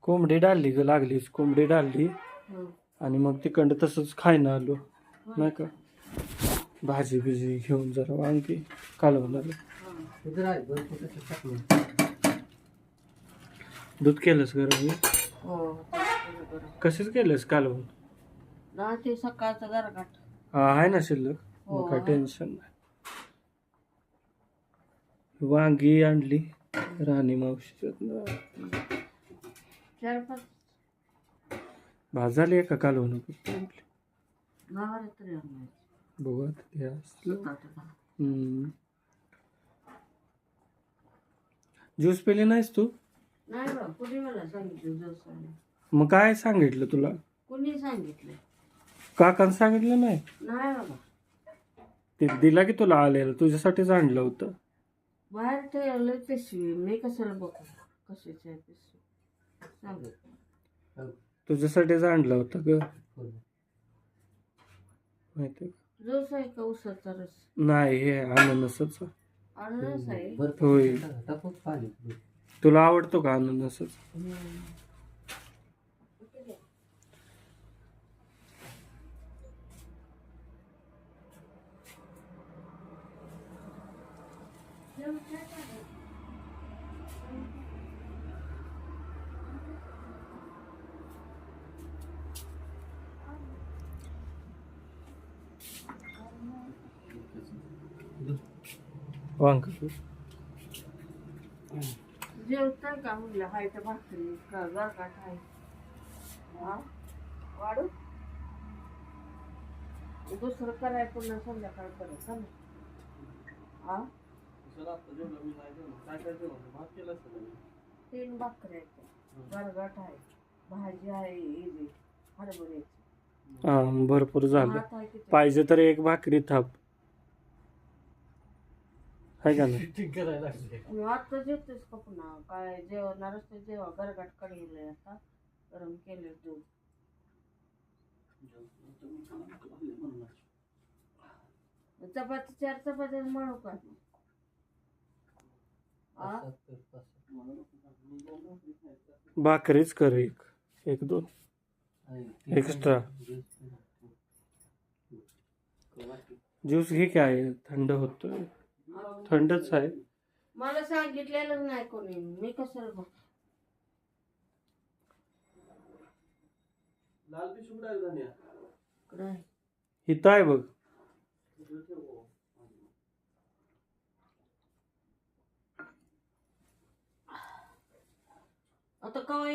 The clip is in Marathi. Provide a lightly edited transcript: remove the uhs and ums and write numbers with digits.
कोंबडी डाळली ग, लागलीच कोंबडी डाळली हं. आणि मग तिकडं तसंच खायनं आलो नाही का. भाजी बिजी घेऊन जरा वांगी कालवून आलो. दूध केलंस गरम? हो बरोबर. कसेच केलंस कालवून? ना ते सकाळचं जरा गाठ. हा आहे ना शिल्लक, हो, मग काय आहे. टेन्शन नाही. वांगी आणली राणी मावशीच्यात. 4-5 भाज झाली एका कालवून गावाला तरी आणलं. बघू आता ते असलं. स्वतःचं. ज्यूस पेली नाहीस तू? नाही बा, कुणी मला सांगितलं जोसाने? मग काय सांगितलं तुला? कुणी सांगितलं? काकानं सांगितलं नाही? नाही बाबा, ते दिला की तुला आलेलं, तुझ्यासाठीच आणलं होतं. बाहेर ठेवलं पिशवी, मी कशाला बघू कशाची आहे पिशवी सांग. तुझ्यासाठीच आणलं होतं ग, माहिती जोस आहे का उसाचा रस? नाही, हे अननसच. अननस आहे. होय, तुला आवडतो का अननसच? वांग जेवताय का म्हणलं? हाय तर भाकरी का गारकाट आहे? हा वाढू दुसरं कराय पुन्हा संध्याकाळ करत का नाही? हा 3 भाकरी आहेत, गारगाट आहे, भाजी आहे, इजी हरभऱ्याची. हा भरपूर झालं. भात आहे किती? पाहिजे तर एक भाकरी थाप, आहे का नाही? आता जेवतेस का पुन्हा? काय जेवणारच ते जेव्हा गारगाट कढीले आता गरम केले दूध. चपाती 4 चपात्या मळू का? आ? भाकरीच कर, एक 2 एक्स्ट्रा. ज्यूस घे, काय थंड होतोय, थंडच आहे. मला सांगितलेलं नाही कोणी, मी कशाला बघ. इथं आहे बघ. आता कवा